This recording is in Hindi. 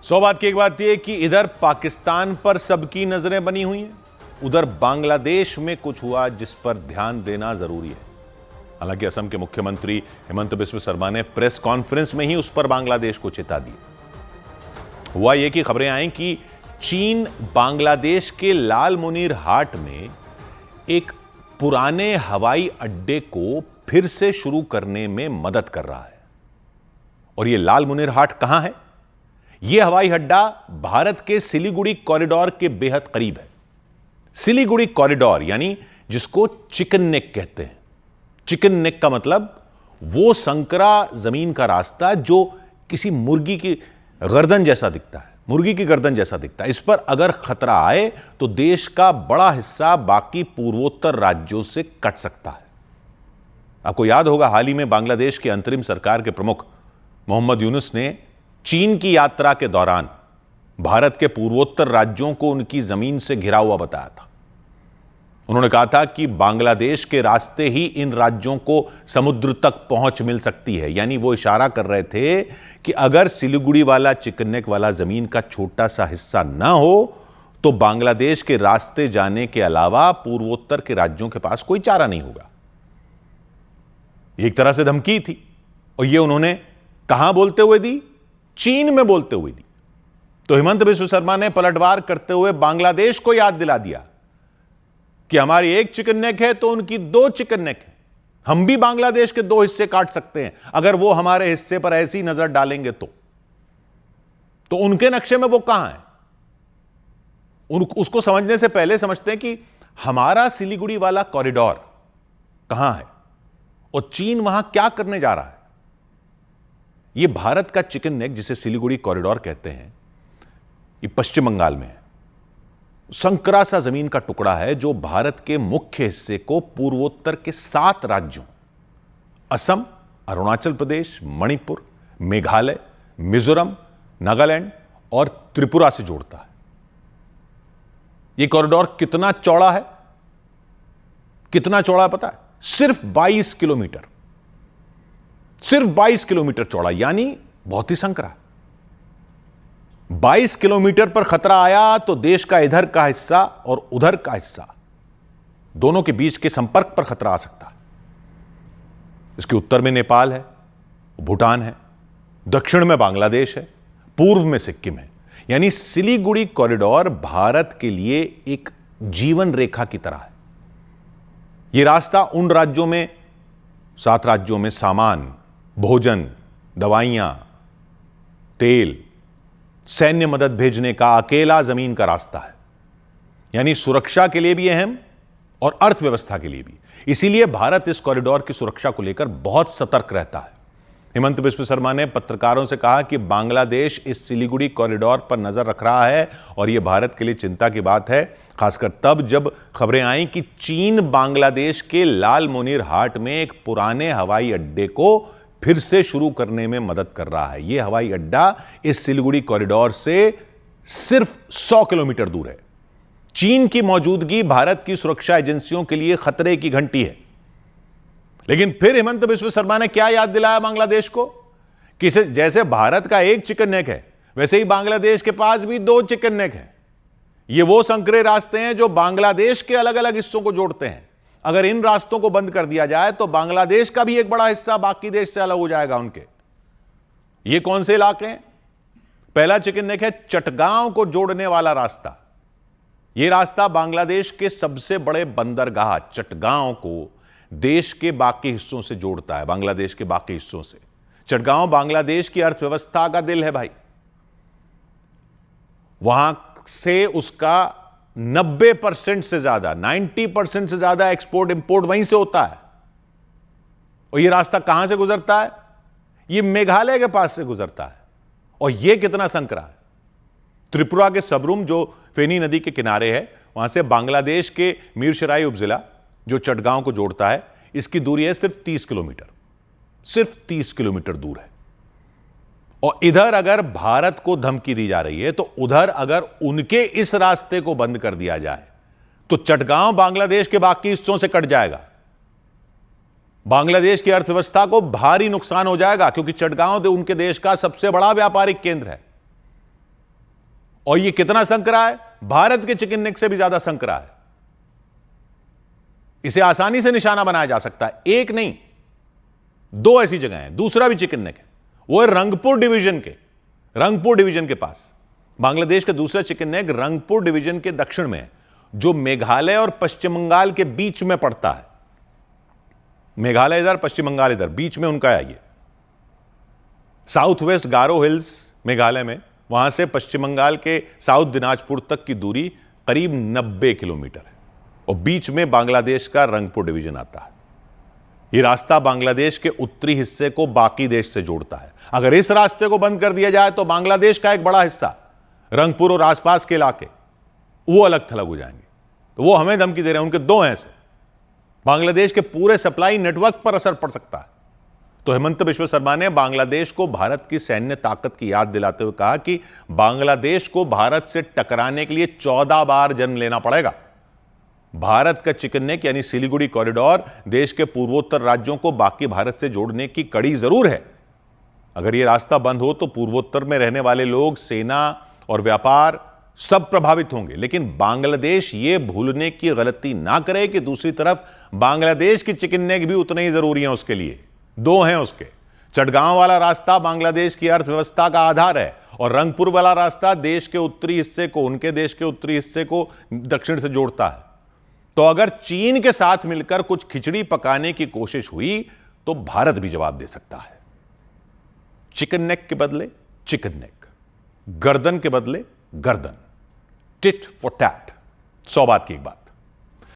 सौ बात की एक बात यह कि इधर पाकिस्तान पर सबकी नजरें बनी हुई हैं, उधर बांग्लादेश में कुछ हुआ जिस पर ध्यान देना जरूरी है। हालांकि असम के मुख्यमंत्री हेमंत बिस्व शर्मा ने प्रेस कॉन्फ्रेंस में ही उस पर बांग्लादेश को चेता दिया। हुआ यह कि खबरें आई कि चीन बांग्लादेश के लाल मुनीर हाट में एक पुराने हवाई अड्डे को फिर से शुरू करने में मदद कर रहा है। और यह लाल मुनीर हाट कहां है? यह हवाई अड्डा भारत के सिलीगुड़ी कॉरिडोर के बेहद करीब है। सिलीगुड़ी कॉरिडोर यानी जिसको चिकन नेक कहते हैं। चिकन नेक का मतलब वो संकरा जमीन का रास्ता जो किसी मुर्गी की गर्दन जैसा दिखता है, मुर्गी की गर्दन जैसा दिखता है। इस पर अगर खतरा आए तो देश का बड़ा हिस्सा बाकी पूर्वोत्तर राज्यों से कट सकता है। आपको याद होगा, हाल ही में बांग्लादेश के अंतरिम सरकार के प्रमुख मोहम्मद यूनुस ने चीन की यात्रा के दौरान भारत के पूर्वोत्तर राज्यों को उनकी जमीन से घिरा हुआ बताया था। उन्होंने कहा था कि बांग्लादेश के रास्ते ही इन राज्यों को समुद्र तक पहुंच मिल सकती है। यानी वो इशारा कर रहे थे कि अगर सिलीगुड़ी वाला चिकन नेक वाला जमीन का छोटा सा हिस्सा ना हो तो बांग्लादेश के रास्ते जाने के अलावा पूर्वोत्तर के राज्यों के पास कोई चारा नहीं होगा। एक तरह से धमकी थी और ये उन्होंने कहां बोलते हुए दी? चीन में बोलते हुए दी। तो हेमंत बिस्व शर्मा ने पलटवार करते हुए बांग्लादेश को याद दिला दिया कि हमारी एक चिकन नेक है तो उनकी दो चिकन नेक है। हम भी बांग्लादेश के दो हिस्से काट सकते हैं अगर वो हमारे हिस्से पर ऐसी नजर डालेंगे तो उनके नक्शे में वो कहां है? उसको समझने से पहले समझते हैं कि हमारा सिलीगुड़ी वाला कॉरिडोर कहां है और चीन वहां क्या करने जा रहा है। यह भारत का चिकन नेक जिसे सिलीगुड़ी कॉरिडोर कहते हैं, ये पश्चिम बंगाल में है। संकरा सा जमीन का टुकड़ा है जो भारत के मुख्य हिस्से को पूर्वोत्तर के 7 राज्यों असम, अरुणाचल प्रदेश, मणिपुर, मेघालय, मिजोरम, नागालैंड और त्रिपुरा से जोड़ता है। यह कॉरिडोर कितना चौड़ा है? कितना चौड़ा है पता है? सिर्फ 22 किलोमीटर। सिर्फ 22 किलोमीटर चौड़ा, यानी बहुत ही संकरा। 22 किलोमीटर पर खतरा आया तो देश का इधर का हिस्सा और उधर का हिस्सा दोनों के बीच के संपर्क पर खतरा आ सकता है। इसके उत्तर में नेपाल है, भूटान है, दक्षिण में बांग्लादेश है, पूर्व में सिक्किम है। यानी सिलीगुड़ी कॉरिडोर भारत के लिए एक जीवन रेखा की तरह है। यह रास्ता उन राज्यों में 7 राज्यों में सामान, भोजन, दवाइयां, तेल, सैन्य मदद भेजने का अकेला जमीन का रास्ता है। यानी सुरक्षा के लिए भी अहम और अर्थव्यवस्था के लिए भी। इसीलिए भारत इस कॉरिडोर की सुरक्षा को लेकर बहुत सतर्क रहता है। हेमंत बिस्व शर्मा ने पत्रकारों से कहा कि बांग्लादेश इस सिलीगुड़ी कॉरिडोर पर नजर रख रहा है और यह भारत के लिए चिंता की बात है, खासकर तब जब खबरें आई कि चीन बांग्लादेश के लाल मुनीर हाट में एक पुराने हवाई अड्डे को फिर से शुरू करने में मदद कर रहा है। यह हवाई अड्डा इस सिलीगुड़ी कॉरिडोर से सिर्फ 100 किलोमीटर दूर है। चीन की मौजूदगी भारत की सुरक्षा एजेंसियों के लिए खतरे की घंटी है। लेकिन फिर हेमंत बिस्व शर्मा ने क्या याद दिलाया बांग्लादेश को कि जैसे भारत का एक चिकन नेक है वैसे ही बांग्लादेश के पास भी 2 चिकन नेक है। ये वो संकरे रास्ते हैं जो बांग्लादेश के अलग अलग हिस्सों को जोड़ते हैं। अगर इन रास्तों को बंद कर दिया जाए तो बांग्लादेश का भी एक बड़ा हिस्सा बाकी देश से अलग हो जाएगा उनके। ये कौन से इलाके हैं? पहला चिकन नेक है चटगांव को जोड़ने वाला रास्ता। यह रास्ता बांग्लादेश के सबसे बड़े बंदरगाह चटगांव को देश के बाकी हिस्सों से जोड़ता है, बांग्लादेश के बाकी हिस्सों से। चटगांव बांग्लादेश की अर्थव्यवस्था का दिल है भाई। वहां से उसका 90% से ज्यादा, 90% से ज्यादा एक्सपोर्ट इंपोर्ट वहीं से होता है। और यह रास्ता कहां से गुजरता है? यह मेघालय के पास से गुजरता है। और यह कितना संकरा है? त्रिपुरा के सबरूम जो फेनी नदी के किनारे है, वहां से बांग्लादेश के मीरशराई उपजिला जो चटगांव को जोड़ता है, इसकी दूरी है सिर्फ 30 किलोमीटर। सिर्फ 30 किलोमीटर दूर है। और इधर अगर भारत को धमकी दी जा रही है तो उधर अगर उनके इस रास्ते को बंद कर दिया जाए तो चटगांव बांग्लादेश के बाकी हिस्सों से कट जाएगा। बांग्लादेश की अर्थव्यवस्था को भारी नुकसान हो जाएगा क्योंकि चटगांव उनके देश का सबसे बड़ा व्यापारिक केंद्र है। और यह कितना संकरा है? भारत के चिकन नेक से भी ज्यादा संकरा है। इसे आसानी से निशाना बनाया जा सकता है। एक नहीं, दो ऐसी जगह हैं। दूसरा भी चिकन नेक है, वो है रंगपुर डिवीजन के पास। बांग्लादेश का दूसरा चिकन नेक रंगपुर डिवीजन के दक्षिण में है, जो मेघालय और पश्चिम बंगाल के बीच में पड़ता है। मेघालय इधर, पश्चिम बंगाल इधर, बीच में उनका है। ये साउथ वेस्ट गारो हिल्स मेघालय में, वहां से पश्चिम बंगाल के साउथ दिनाजपुर तक की दूरी करीब 90 किलोमीटर है, और बीच में बांग्लादेश का रंगपुर डिवीजन आता है। यह रास्ता बांग्लादेश के उत्तरी हिस्से को बाकी देश से जोड़ता है। अगर इस रास्ते को बंद कर दिया जाए तो बांग्लादेश का एक बड़ा हिस्सा, रंगपुर और आसपास के इलाके, वो अलग थलग हो जाएंगे। तो वो हमें धमकी दे रहे हैं, उनके दो हैं ऐसे। बांग्लादेश के पूरे सप्लाई नेटवर्क पर असर पड़ सकता है। तो हेमंत बिश्व शर्मा ने बांग्लादेश को भारत की सैन्य ताकत की याद दिलाते हुए कहा कि बांग्लादेश को भारत से टकराने के लिए 14 बार जन्म लेना पड़ेगा। भारत का चिकन नेक यानी सिलीगुड़ी कॉरिडोर देश के पूर्वोत्तर राज्यों को बाकी भारत से जोड़ने की कड़ी जरूर है। अगर यह रास्ता बंद हो तो पूर्वोत्तर में रहने वाले लोग, सेना और व्यापार सब प्रभावित होंगे। लेकिन बांग्लादेश यह भूलने की गलती ना करे कि दूसरी तरफ बांग्लादेश की चिकन नेक भी उतने ही जरूरी हैं उसके लिए। दो हैं उसके। चटगांव वाला रास्ता बांग्लादेश की अर्थव्यवस्था का आधार है, और रंगपुर वाला रास्ता देश के उत्तरी हिस्से को, उनके देश के उत्तरी हिस्से को दक्षिण से जोड़ता है। तो अगर चीन के साथ मिलकर कुछ खिचड़ी पकाने की कोशिश हुई तो भारत भी जवाब दे सकता है। चिकन नेक के बदले चिकन नेक, गर्दन के बदले गर्दन, टिट फॉर टैट। 100 बात की एक बात।